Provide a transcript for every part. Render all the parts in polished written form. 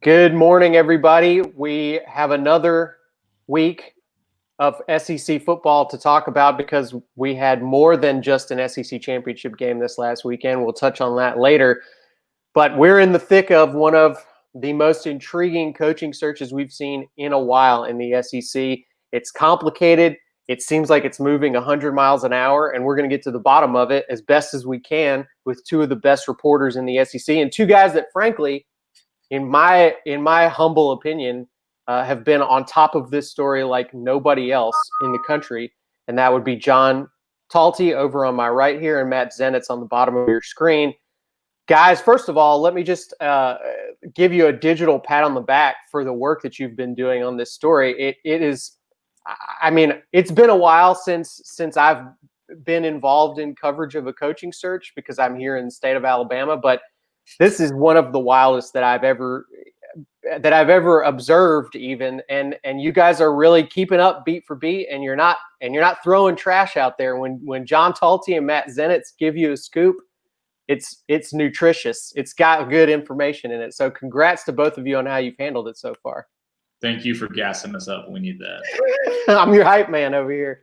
Good morning, everybody. We have another week of SEC football to talk about because we had more than just an SEC championship game this last weekend. We'll touch on that later. But we're in the thick of one of the most intriguing coaching searches we've seen in a while in the SEC. It's complicated. It seems like it's moving 100 miles an hour, and we're going to get to the bottom of it as best as we can with two of the best reporters in the SEC and two guys that, frankly, in my humble opinion, have been on top of this story like nobody else in the country, and that would be John Talty over on my right here and Matt Zenitz on the bottom of your screen. Guys, first of all, let me just give you a digital pat on the back for the work that you've been doing on this story. It is, I mean, it's been a while since I've been involved in coverage of a coaching search because I'm here in the state of Alabama, but this is one of the wildest that I've ever observed, even, and you guys are really keeping up beat for beat, and you're not throwing trash out there. When John Talty and Matt Zenitz give you a scoop, it's nutritious. It's got good information in it. So congrats to both of you on how you've handled it so far. Thank you for gassing us up. We need that. I'm your hype man over here.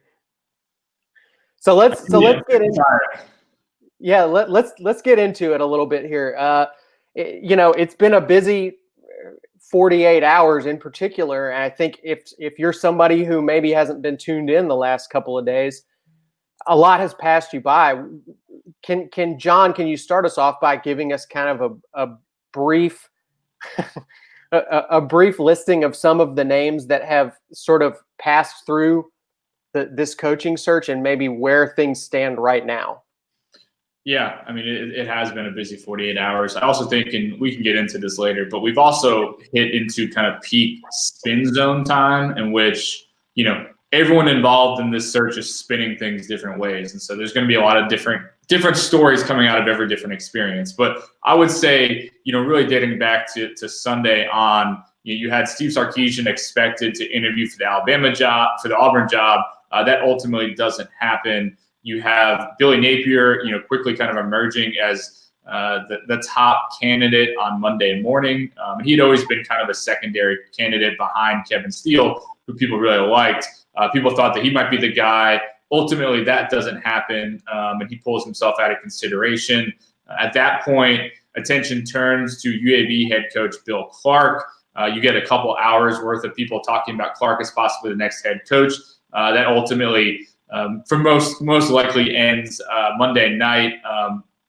So let's get into it. Yeah, let's get into it a little bit here. It's been a busy 48 hours in particular, and I think if you're somebody who maybe hasn't been tuned in the last couple of days, a lot has passed you by. Can you start us off by giving us kind of a brief a brief listing of some of the names that have sort of passed through this coaching search and maybe where things stand right now? Yeah, I mean, it has been a busy 48 hours. I also think, and we can get into this later, but we've also hit into kind of peak spin zone time in which, everyone involved in this search is spinning things different ways. And so there's going to be a lot of different stories coming out of every different experience. But I would say, really dating back to Sunday on, you had Steve Sarkisian expected to interview for the Alabama job, for the Auburn job. That ultimately doesn't happen. You have Billy Napier, quickly kind of emerging as the top candidate on Monday morning. He'd always been kind of a secondary candidate behind Kevin Steele, who people really liked. People thought that he might be the guy. Ultimately, that doesn't happen, and he pulls himself out of consideration. At that point, attention turns to UAB head coach Bill Clark. You get a couple hours worth of people talking about Clark as possibly the next head coach. That ultimately for most likely ends Monday night.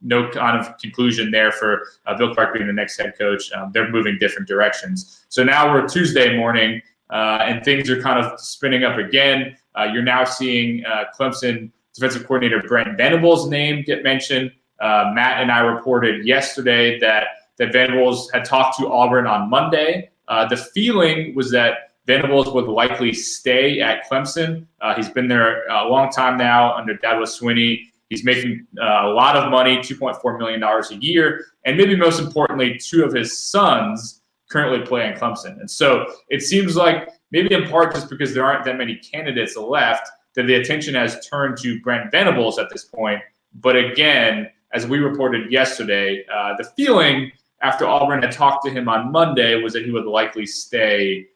No kind of conclusion there for Bill Clark being the next head coach. They're moving different directions. So now we're Tuesday morning, and things are kind of spinning up again. You're now seeing Clemson defensive coordinator Brett Venables' name get mentioned. Matt and I reported yesterday that Venables had talked to Auburn on Monday. The feeling was that Venables would likely stay at Clemson. He's been there a long time now under Dabo Swinney. He's making a lot of money, $2.4 million a year. And maybe most importantly, two of his sons currently play in Clemson. And so it seems like maybe in part just because there aren't that many candidates left that the attention has turned to Brent Venables at this point. But again, as we reported yesterday, the feeling after Auburn had talked to him on Monday was that he would likely stay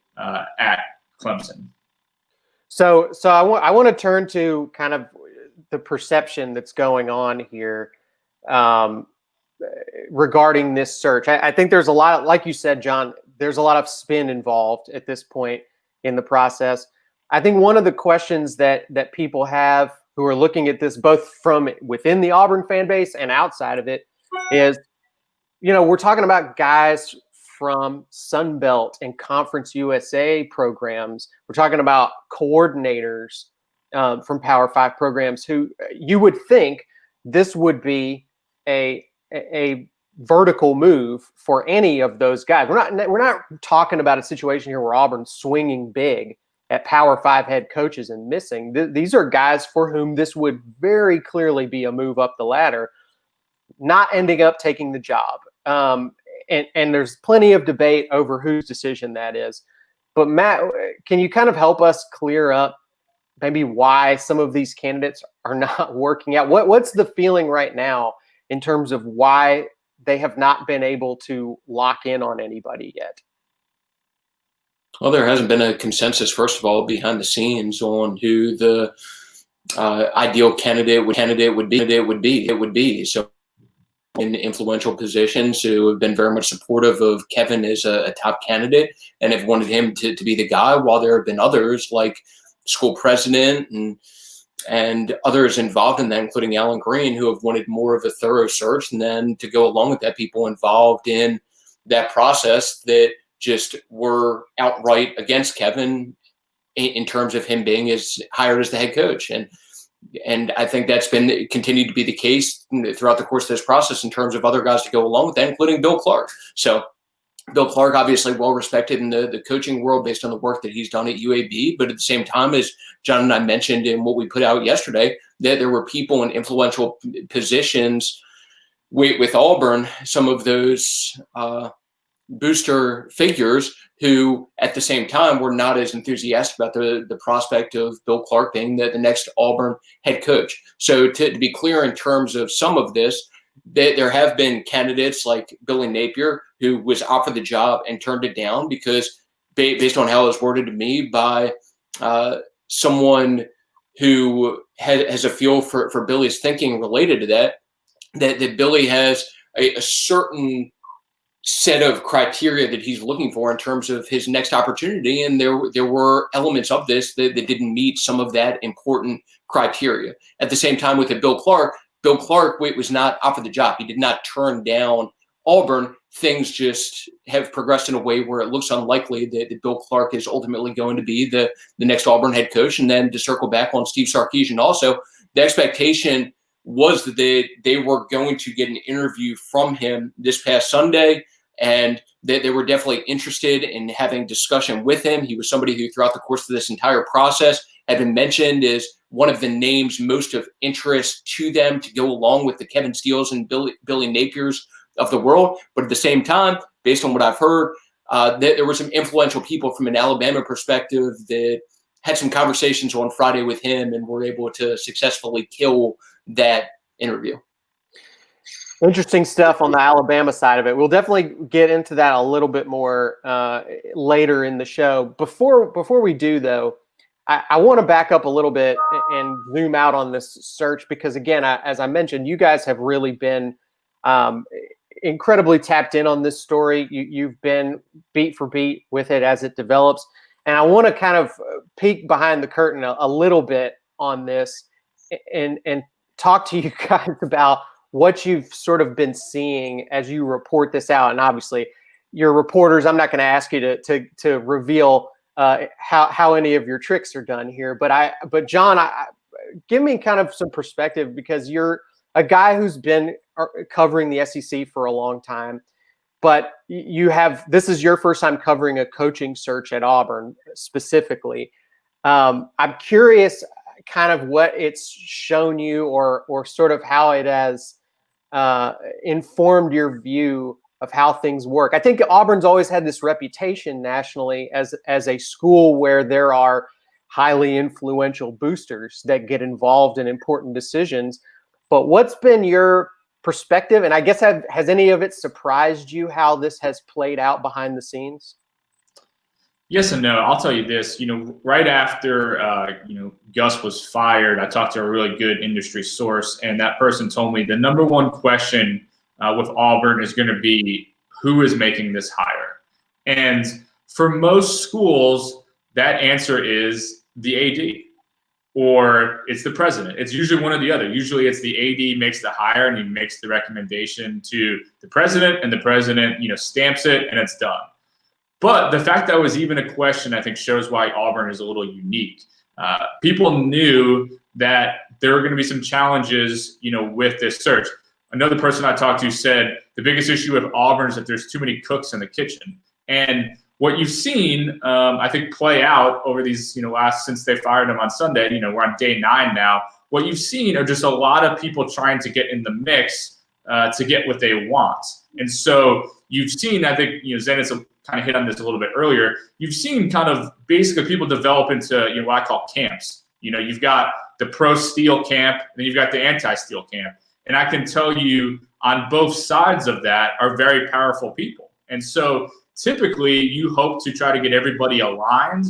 at Clemson. So I want to turn to kind of the perception that's going on here regarding this search. I think there's a lot of, like you said, John, there's a lot of spin involved at this point in the process. I think one of the questions that people have who are looking at this, both from within the Auburn fan base and outside of it, is, we're talking about guys from Sun Belt and Conference USA programs. We're talking about coordinators from Power 5 programs who you would think this would be a vertical move for any of those guys. We're not talking about a situation here where Auburn's swinging big at Power 5 head coaches and missing. These are guys for whom this would very clearly be a move up the ladder, not ending up taking the job. And there's plenty of debate over whose decision that is. But Matt, can you kind of help us clear up maybe why some of these candidates are not working out? What's the feeling right now in terms of why they have not been able to lock in on anybody yet? Well, there hasn't been a consensus, first of all, behind the scenes on who the ideal candidate would be. So in influential positions who have been very much supportive of Kevin as a top candidate and have wanted him to be the guy, while there have been others like school president and others involved in that, including Alan Green, who have wanted more of a thorough search. And then to go along with that, people involved in that process that just were outright against Kevin in terms of him being hired as the head coach. And I think that's been continued to be the case throughout the course of this process in terms of other guys to go along with that, including Bill Clark. So Bill Clark, obviously well respected in the coaching world based on the work that he's done at UAB. But at the same time, as John and I mentioned in what we put out yesterday, that there were people in influential positions with Auburn, some of those booster figures who at the same time were not as enthusiastic about the prospect of Bill Clark being the next Auburn head coach. So to be clear in terms of some of this, there have been candidates like Billy Napier, who was offered the job and turned it down because based on how it was worded to me by someone who has a feel for Billy's thinking related to that Billy has a certain set of criteria that he's looking for in terms of his next opportunity. And there were elements of this that didn't meet some of that important criteria. At the same time with Bill Clark was not offered the job. He did not turn down Auburn. Things just have progressed in a way where it looks unlikely that Bill Clark is ultimately going to be the next Auburn head coach. And then to circle back on Steve Sarkisian also, the expectation was that they were going to get an interview from him this past Sunday, and they were definitely interested in having discussion with him. He was somebody who throughout the course of this entire process had been mentioned as one of the names most of interest to them to go along with the Kevin Steeles and Billy Napiers of the world. But at the same time, based on what I've heard, there were some influential people from an Alabama perspective that had some conversations on Friday with him and were able to successfully kill that interview. Interesting stuff on the Alabama side of it. We'll definitely get into that a little bit more later in the show. Before we do, though, I want to back up a little bit and zoom out on this search because, again, as I mentioned, you guys have really been incredibly tapped in on this story. You've been beat for beat with it as it develops. And I want to kind of peek behind the curtain a little bit on this and talk to you guys about what you've sort of been seeing as you report this out. And obviously, you're reporters. I'm not going to ask you to reveal how any of your tricks are done here. But John, give me kind of some perspective because you're a guy who's been covering the SEC for a long time. But this is your first time covering a coaching search at Auburn specifically. I'm curious kind of what it's shown you or sort of how it has informed your view of how things work. I think Auburn's always had this reputation nationally as a school where there are highly influential boosters that get involved in important decisions. But what's been your perspective? And I guess has any of it surprised you how this has played out behind the scenes? Yes and no. I'll tell you this, right after, Gus was fired, I talked to a really good industry source, and that person told me the number one question with Auburn is going to be who is making this hire. And for most schools, that answer is the AD or it's the president. It's usually one or the other. Usually it's the AD makes the hire and he makes the recommendation to the president, and the president, stamps it and it's done. But the fact that was even a question, I think, shows why Auburn is a little unique. People knew that there were going to be some challenges, with this search. Another person I talked to said the biggest issue with Auburn is that there's too many cooks in the kitchen. And what you've seen, I think, play out over these, since they fired him on Sunday, we're on day 9 now. What you've seen are just a lot of people trying to get in the mix to get what they want. And so you've seen, I think, Zenitz kind of hit on this a little bit earlier. You've seen kind of basically people develop into what I call camps. You've got the pro-Steele camp, and then you've got the anti-Steele camp. And I can tell you on both sides of that are very powerful people. And so typically you hope to try to get everybody aligned.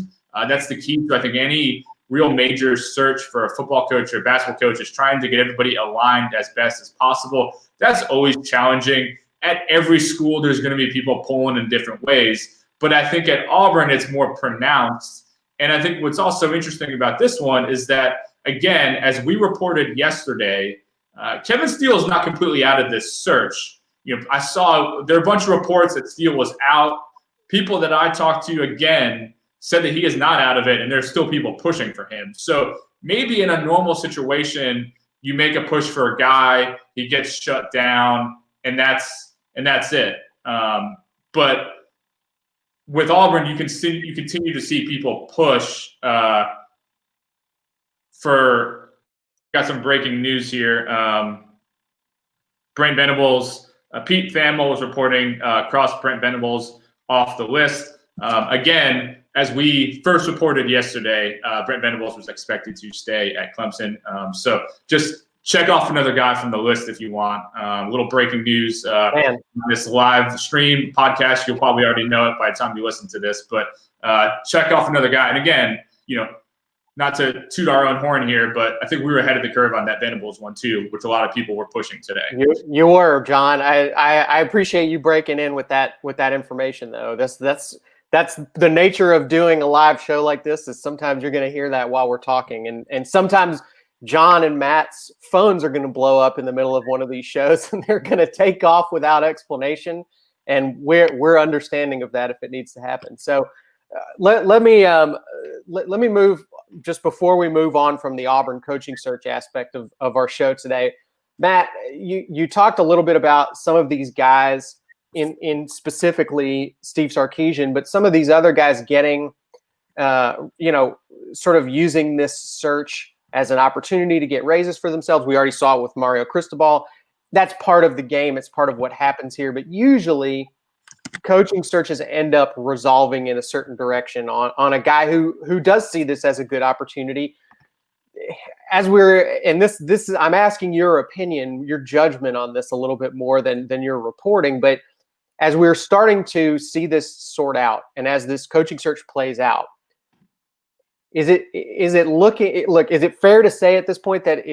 That's the key to, I think, any real major search for a football coach or basketball coach is trying to get everybody aligned as best as possible. That's always challenging. At every school, there's going to be people pulling in different ways. But I think at Auburn, it's more pronounced. And I think what's also interesting about this one is that, again, as we reported yesterday, Kevin Steele is not completely out of this search. I saw there are a bunch of reports that Steele was out. People that I talked to, again, said that he is not out of it, and there's still people pushing for him. So maybe in a normal situation, you make a push for a guy, he gets shut down, and that's it. But with Auburn, you continue to see people push for. Got some breaking news here. Brent Venables, Pete Thamel was reporting crossed Brent Venables off the list. Again, as we first reported yesterday, Brent Venables was expected to stay at Clemson. So just check off another guy from the list if you want. A little breaking news. This live stream podcast, you'll probably already know it by the time you listen to this. But check off another guy. And again, not to toot our own horn here, but I think we were ahead of the curve on that Venables one too, which a lot of people were pushing today. You were, John. I appreciate you breaking in with that information, though. That's the nature of doing a live show like this. Is sometimes you're going to hear that while we're talking, and sometimes John and Matt's phones are going to blow up in the middle of one of these shows, and they're going to take off without explanation, and we're understanding of that if it needs to happen. So let me move. Just before we move on from the Auburn coaching search aspect of our show today, Matt, you talked a little bit about some of these guys in specifically Steve Sarkisian, but some of these other guys getting, sort of using this search as an opportunity to get raises for themselves. We already saw it with Mario Cristobal. That's part of the game. It's part of what happens here. But usually coaching searches end up resolving in a certain direction on a guy who does see this as a good opportunity. As I'm asking your opinion, your judgment on this a little bit more than your reporting, but as we're starting to see this sort out, and as this coaching search plays out, is it fair to say at this point that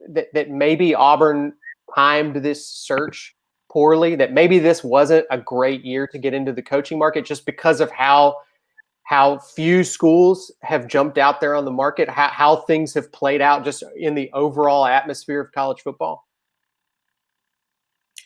that maybe Auburn timed this search poorly, that maybe this wasn't a great year to get into the coaching market just because of how few schools have jumped out there on the market, how things have played out just in the overall atmosphere of college football?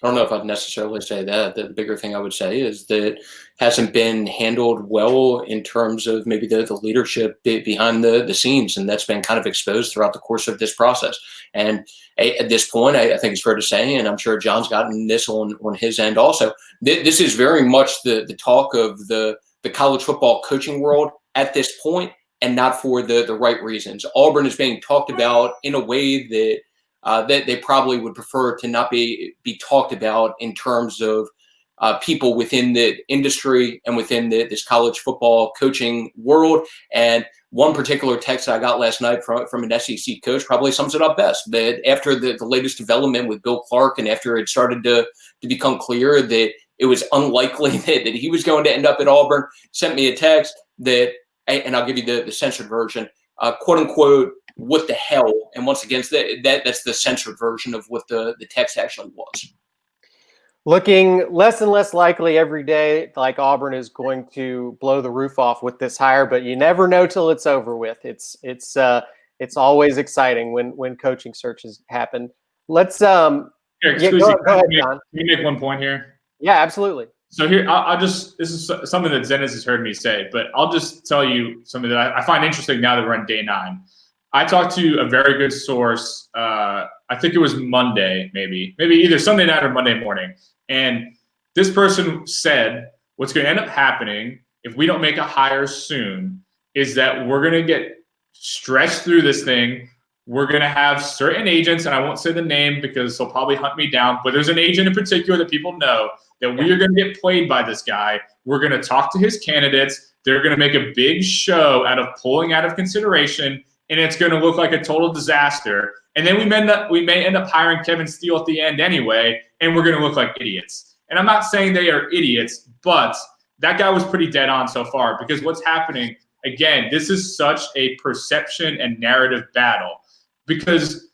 I don't know if I'd necessarily say that. The bigger thing I would say is that it hasn't been handled well in terms of maybe the leadership behind the scenes, and that's been kind of exposed throughout the course of this process. And at this point, I think it's fair to say, and I'm sure John's gotten this on his end also, this is very much the talk of the college football coaching world at this point, and not for the right reasons. Auburn is being talked about in a way that they probably would prefer to not be talked about in terms of people within the industry and within this college football coaching world. And one particular text I got last night from an SEC coach probably sums it up best, that after the latest development with Bill Clark, and after it started to become clear that it was unlikely that he was going to end up at Auburn, sent me a text that, and I'll give you the censored version, quote unquote, what the hell? And once again, that's the censored version of what the text actually was. Looking less and less likely every day, like Auburn is going to blow the roof off with this hire, but you never know till it's over with. It's always exciting when coaching searches happen. Let's go ahead, John. Can you make one point here? Yeah, absolutely. So here, this is something that Zenitz has heard me say, but I'll just tell you something that I find interesting now that we're on day 9. I talked to a very good source. I think it was Monday, maybe either Sunday night or Monday morning. And this person said what's going to end up happening if we don't make a hire soon is that we're going to get stretched through this thing. We're going to have certain agents, and I won't say the name because they'll probably hunt me down, but there's an agent in particular that people know that we are going to get played by this guy. We're going to talk to his candidates. They're going to make a big show out of pulling out of consideration, and it's going to look like a total disaster. And then we may end up hiring Kevin Steele at the end anyway, and we're going to look like idiots. And I'm not saying they are idiots, but that guy was pretty dead on so far, because what's happening, again, this is such a perception and narrative battle, because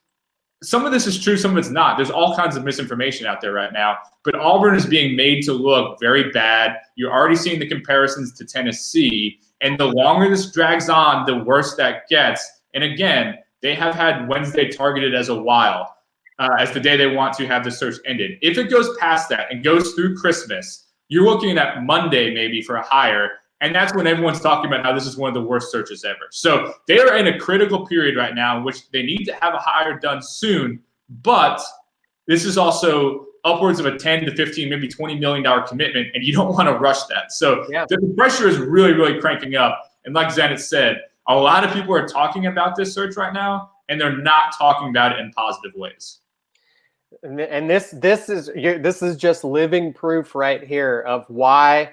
some of this is true, some of it's not. There's all kinds of misinformation out there right now, but Auburn is being made to look very bad. You're already seeing the comparisons to Tennessee, and the longer this drags on, the worse that gets. And again, they have had Wednesday targeted as a while, as the day they want to have the search ended. If it goes past that and goes through Christmas, you're looking at Monday maybe for a hire, and that's when everyone's talking about how this is one of the worst searches ever. So they are in a critical period right now in which they need to have a hire done soon, but this is also upwards of a 10 to 15, maybe $20 million commitment, and you don't want to rush that. So the pressure is really, really cranking up. And like Zenitz said, a lot of people are talking about this search right now, and they're not talking about it in positive ways. And this is just living proof right here of why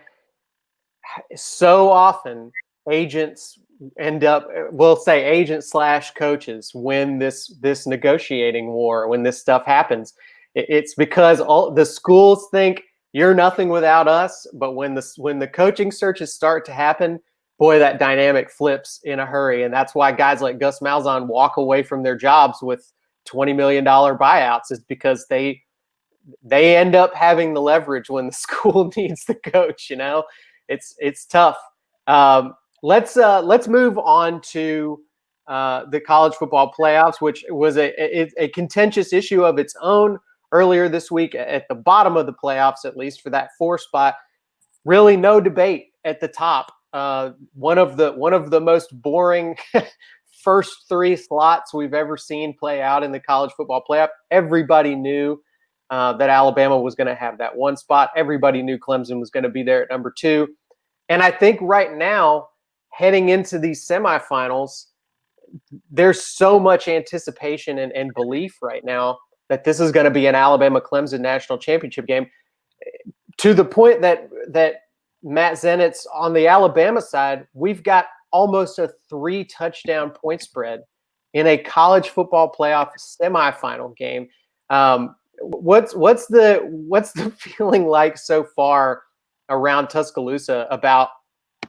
so often agents end up, we'll say agents / coaches, win this negotiating war when this stuff happens. It's because all the schools think you're nothing without us, but when the coaching searches start to happen, boy, that dynamic flips in a hurry. And that's why guys like Gus Malzahn walk away from their jobs with $20 million buyouts, is because they end up having the leverage when the school needs the coach. It's tough. Let's move on to the college football playoffs, which was a contentious issue of its own earlier this week at the bottom of the playoffs, at least for that 4 spot. Really no debate at the top. One of the most boring first 3 slots we've ever seen play out in the college football playoff. Everybody knew that Alabama was going to have that 1 spot. Everybody knew Clemson was going to be there at number 2. And I think right now, heading into these semifinals, there's so much anticipation and belief right now that this is going to be an Alabama Clemson national championship game, to the point that Matt Zenitz on the Alabama side, we've got almost a 3-touchdown point spread in a college football playoff semifinal game. What's the feeling like so far around Tuscaloosa about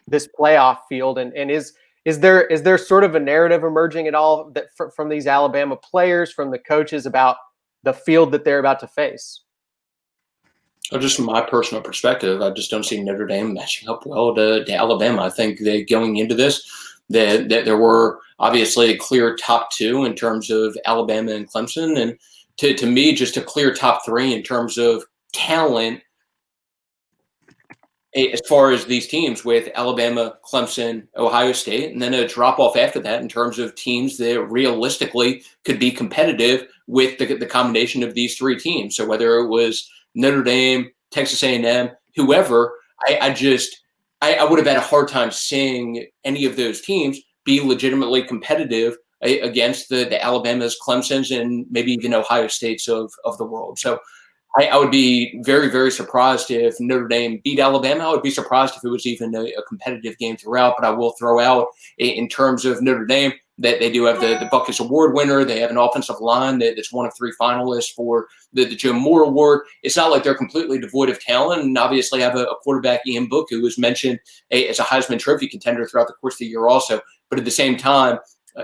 this playoff field, and is there sort of a narrative emerging at all that from these Alabama players, from the coaches, about the field that they're about to face? Well, just from my personal perspective, I just don't see Notre Dame matching up well to Alabama. I think that going into this, that there were obviously a clear top 2 in terms of Alabama and Clemson, and to me, just a clear top 3 in terms of talent as far as these teams, with Alabama, Clemson, Ohio State, and then a drop-off after that in terms of teams that realistically could be competitive with the combination of these 3 teams. So whether it was Notre Dame, Texas A&M, whoever, I would have had a hard time seeing any of those teams be legitimately competitive against the Alabamas, Clemsons, and maybe even Ohio States of the world. So I would be very, very surprised if Notre Dame beat Alabama. I would be surprised if it was even a competitive game throughout. But I will throw out, in terms of Notre Dame, that they do have the Buckus Award winner. They have an offensive line that's one of 3 finalists for the Joe Moore Award. It's not like they're completely devoid of talent, and obviously have a quarterback, Ian Book, who was mentioned as a Heisman Trophy contender throughout the course of the year also. But at the same time,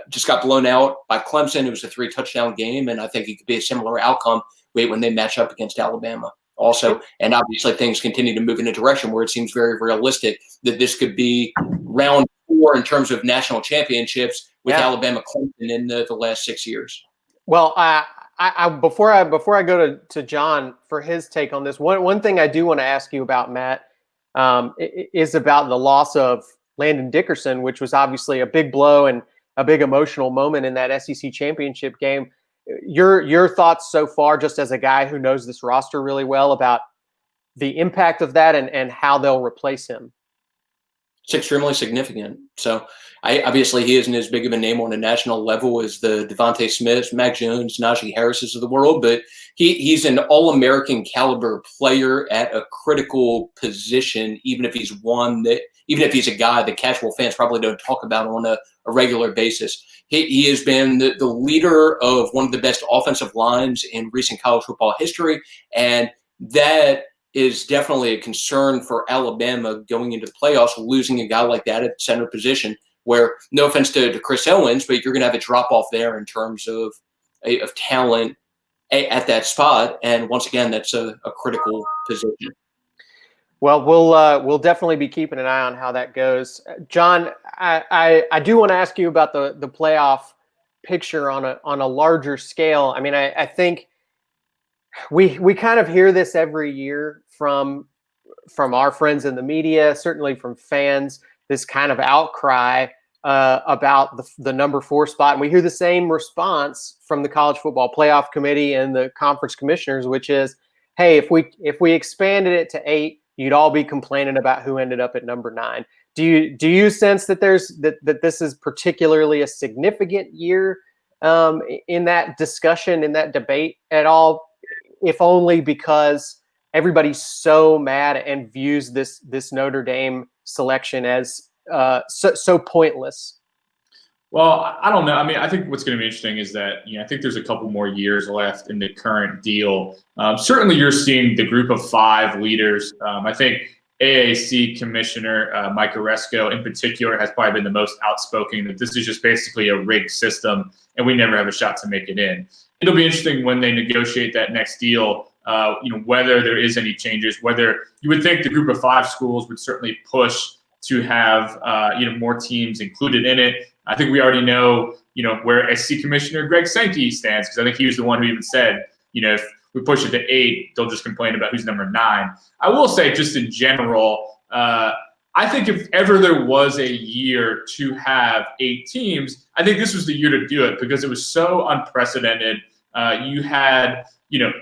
just got blown out by Clemson. It was a 3-touchdown game, and I think it could be a similar outcome when they match up against Alabama also. And obviously things continue to move in a direction where it seems very realistic that this could be round 4 in terms of national championships with Alabama Clemson in the last 6 years. Well, I before I go to John for his take on this, one thing I do want to ask you about, Matt, is about the loss of Landon Dickerson, which was obviously a big blow and a big emotional moment in that SEC championship game. Your thoughts so far, just as a guy who knows this roster really well, about the impact of that and how they'll replace him? It's extremely significant. So obviously he isn't as big of a name on a national level as the Devontae Smiths, Mac Jones, Najee Harris's of the world, but he's an all-American caliber player at a critical position, even if he's a guy that casual fans probably don't talk about on a regular basis. He has been the leader of one of the best offensive lines in recent college football history, and that is definitely a concern for Alabama going into the playoffs, losing a guy like that at center position, where, no offense to Chris Owens, but you're going to have a drop-off there in terms of talent at that spot. And once again, that's a critical position. Well, we'll definitely be keeping an eye on how that goes. John, I do want to ask you about the playoff picture on a larger scale. I mean, I think we kind of hear this every year from our friends in the media, certainly from fans, this kind of outcry about the number 4 spot. And we hear the same response from the College Football Playoff Committee and the conference commissioners, which is, hey, if we expanded it to 8, you'd all be complaining about who ended up at number 9. Do you sense that that this is particularly a significant year in that discussion, in that debate at all, if only because everybody's so mad and views this Notre Dame selection as so pointless? Well, I don't know. I mean, I think what's going to be interesting is that, I think there's a couple more years left in the current deal. Certainly, you're seeing the group of 5 leaders. I think AAC Commissioner Mike Oresco, in particular, has probably been the most outspoken that this is just basically a rigged system, and we never have a shot to make it in. It'll be interesting when they negotiate that next deal, whether there is any changes, whether you would think the group of 5 schools would certainly push to have more teams included in it. I think we already know where SC Commissioner Greg Sankey stands, because I think he was the one who even said, if we push it to 8, they'll just complain about who's number 9. I will say, just in general, I think if ever there was a year to have 8 teams, I think this was the year to do it, because it was so unprecedented. You had,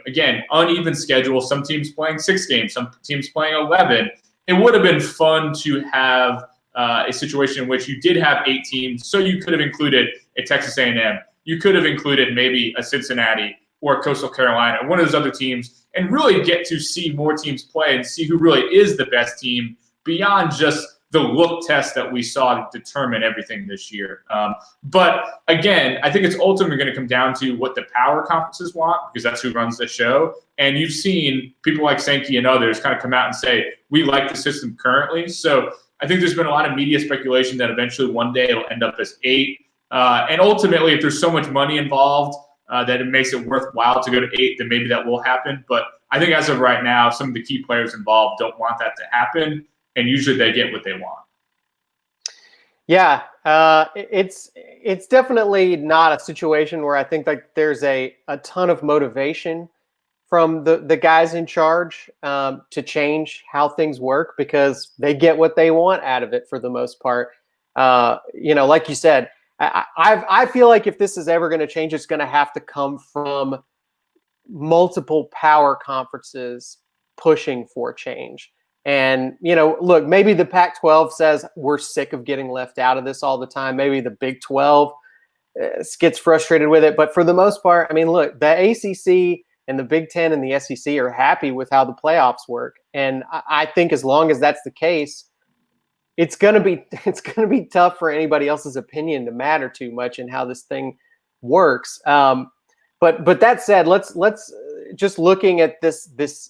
again, uneven schedule, some teams playing 6 games, some teams playing 11. It would have been fun to have a situation in which you did have 8 teams, so you could have included a Texas A&M. You could have included maybe a Cincinnati or a Coastal Carolina, or one of those other teams, and really get to see more teams play and see who really is the best team beyond just the look test that we saw to determine everything this year. But again, I think it's ultimately going to come down to what the power conferences want, because that's who runs the show. And you've seen people like Sankey and others kind of come out and say, we like the system currently. So I think there's been a lot of media speculation that eventually one day it'll end up as 8. And ultimately, if there's so much money involved that it makes it worthwhile to go to 8, then maybe that will happen. But I think as of right now, some of the key players involved don't want that to happen. And usually they get what they want. Yeah, it's definitely not a situation where I think like there's a ton of motivation from the guys in charge to change how things work, because they get what they want out of it for the most part. Like you said, I feel like if this is ever going to change, it's going to have to come from multiple power conferences pushing for change. And, look, maybe the Pac-12 says we're sick of getting left out of this all the time. Maybe the Big 12 gets frustrated with it. But for the most part, I mean, look, the ACC and the Big 10 and the SEC are happy with how the playoffs work. And I think as long as that's the case, it's going to be tough for anybody else's opinion to matter too much in how this thing works. But that said, let's just looking at this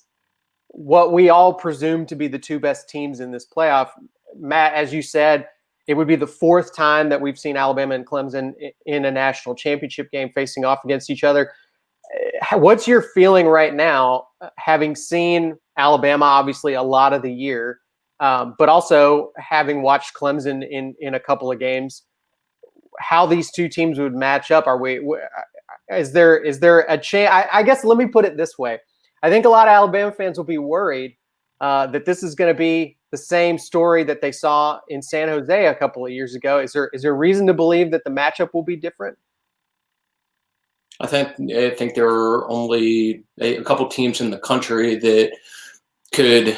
what we all presume to be the 2 best teams in this playoff. Matt, as you said, it would be the 4th time that we've seen Alabama and Clemson in a national championship game facing off against each other. What's your feeling right now, having seen Alabama obviously a lot of the year, but also having watched Clemson in a couple of games, how these 2 teams would match up? Is there a chance? I guess let me put it this way. I think a lot of Alabama fans will be worried that this is going to be the same story that they saw in San Jose a couple of years ago. Is there reason to believe that the matchup will be different? I think there are only a couple teams in the country that could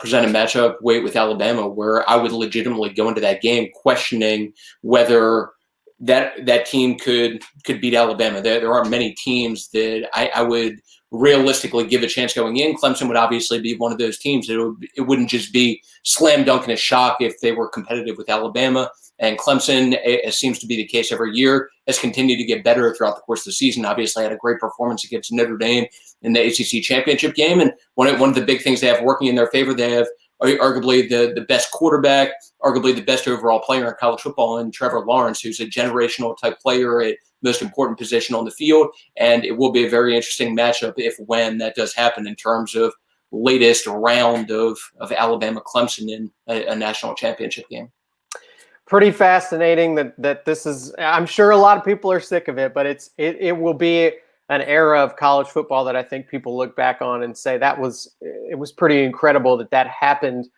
present a matchup with Alabama where I would legitimately go into that game questioning whether that team could beat Alabama. There aren't many teams that I would realistically give a chance going in. Clemson would obviously be one of those teams. It wouldn't just be slam dunk and a shock if they were competitive with Alabama. And Clemson, as seems to be the case every year, has continued to get better throughout the course of the season. Obviously, had a great performance against Notre Dame in the ACC championship game. And one of the big things they have working in their favor, they have arguably the best quarterback, arguably the best overall player in college football, in Trevor Lawrence, who's a generational type player at most important position on the field. And it will be a very interesting matchup when that does happen in terms of latest round of Alabama Clemson in a national championship game. Pretty fascinating that this is, I'm sure a lot of people are sick of it, but it will be an era of college football that I think people look back on and say it was pretty incredible that happened.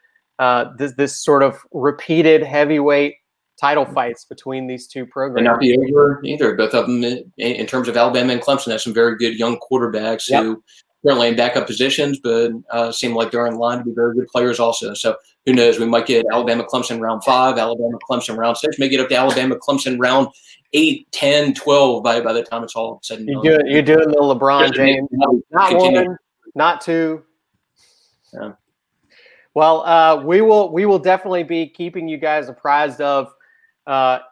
This sort of repeated heavyweight title fights between these two programs. And not be over either. Both of them, in terms of Alabama and Clemson, have some very good young quarterbacks who currently in backup positions, but seem like they're in line to be very good players also. So who knows? We might get Alabama Clemson round 5, Alabama Clemson round 6, may get up to Alabama Clemson round 8, 10, 12 by the time it's all said and done. You're doing the LeBron James. Not 1, not 2. Yeah. Well, we will definitely be keeping you guys apprised of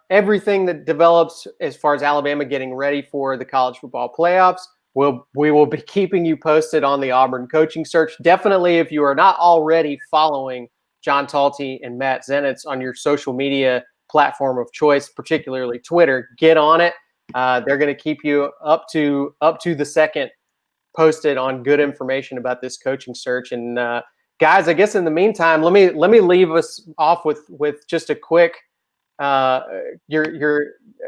everything that develops as far as Alabama getting ready for the college football playoffs. We will be keeping you posted on the Auburn coaching search. Definitely, if you are not already following John Talty and Matt Zenitz on your social media platform of choice, particularly Twitter, get on it. They're going to keep you up to the second posted on good information about this coaching search. And guys, I guess in the meantime, let me leave us off with just a quick your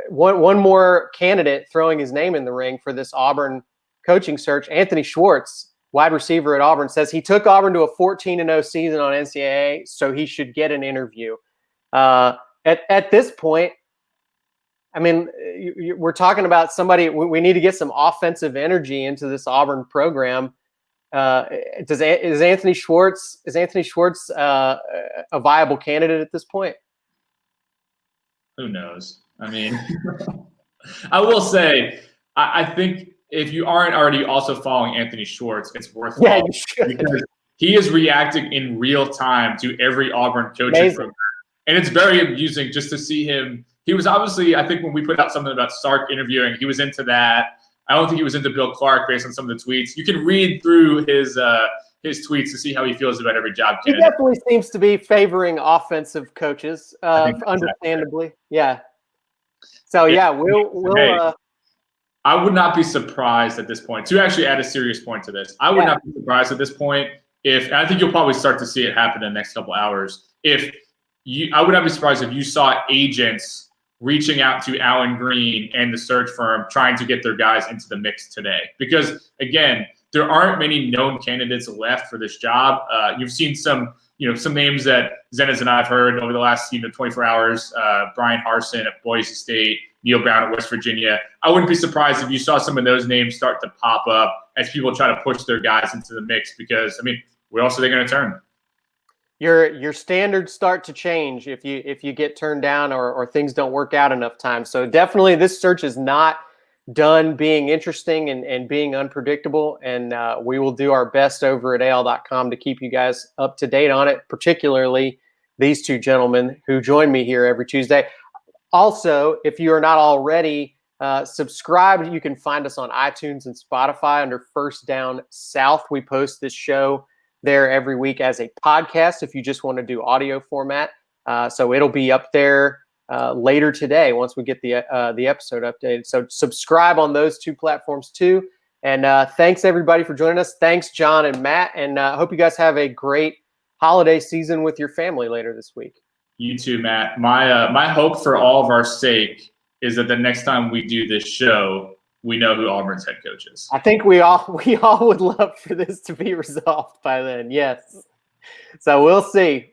one more candidate throwing his name in the ring for this Auburn coaching search. Anthony Schwartz, wide receiver at Auburn, says he took Auburn to a 14-0 season on NCAA, so he should get an interview. At this point, I mean, we're talking about somebody. We need to get some offensive energy into this Auburn program. Is Anthony Schwartz a viable candidate at this point? Who knows? I mean, I will say, I think if you aren't already also following Anthony Schwartz, it's worthwhile. Yeah, you should. Because he is reacting in real time to every Auburn coaching program. And it's very amusing just to see him. He was obviously, I think when we put out something about Sark interviewing, he was into that. I don't think he was into Bill Clark based on some of the tweets. You can read through his tweets to see how he feels about every job candidate. He definitely seems to be favoring offensive coaches, understandably. Exactly. Yeah. So yeah, we'll. I would not be surprised at this point. To actually add a serious point to this, I would not be surprised at this point and I think you'll probably start to see it happen in the next couple hours. I would not be surprised if you saw agents reaching out to Alan Green and the search firm trying to get their guys into the mix today. Because again, there aren't many known candidates left for this job. You've seen some names that Zenitz and I've heard over the last 24 hours. Brian Harsin at Boise State, Neil Brown at West Virginia. I wouldn't be surprised if you saw some of those names start to pop up as people try to push their guys into the mix. Because I mean, where else are they going to turn? Your standards start to change if you get turned down or things don't work out enough times. So definitely, this search is not done being interesting and being unpredictable. And we will do our best over at AL.com to keep you guys up to date on it, particularly these two gentlemen who join me here every Tuesday. Also, if you are not already subscribed, you can find us on iTunes and Spotify under First Down South. We post this show there every week as a podcast if you just want to do audio format. So it'll be up there later today once we get the episode updated. So subscribe on those two platforms too. And thanks everybody for joining us. Thanks John and Matt. And I hope you guys have a great holiday season with your family later this week. You too, Matt. My hope for all of our sake is that the next time we do this show, we know who Auburn's head coach is. I think we all would love for this to be resolved by then. Yes. So we'll see.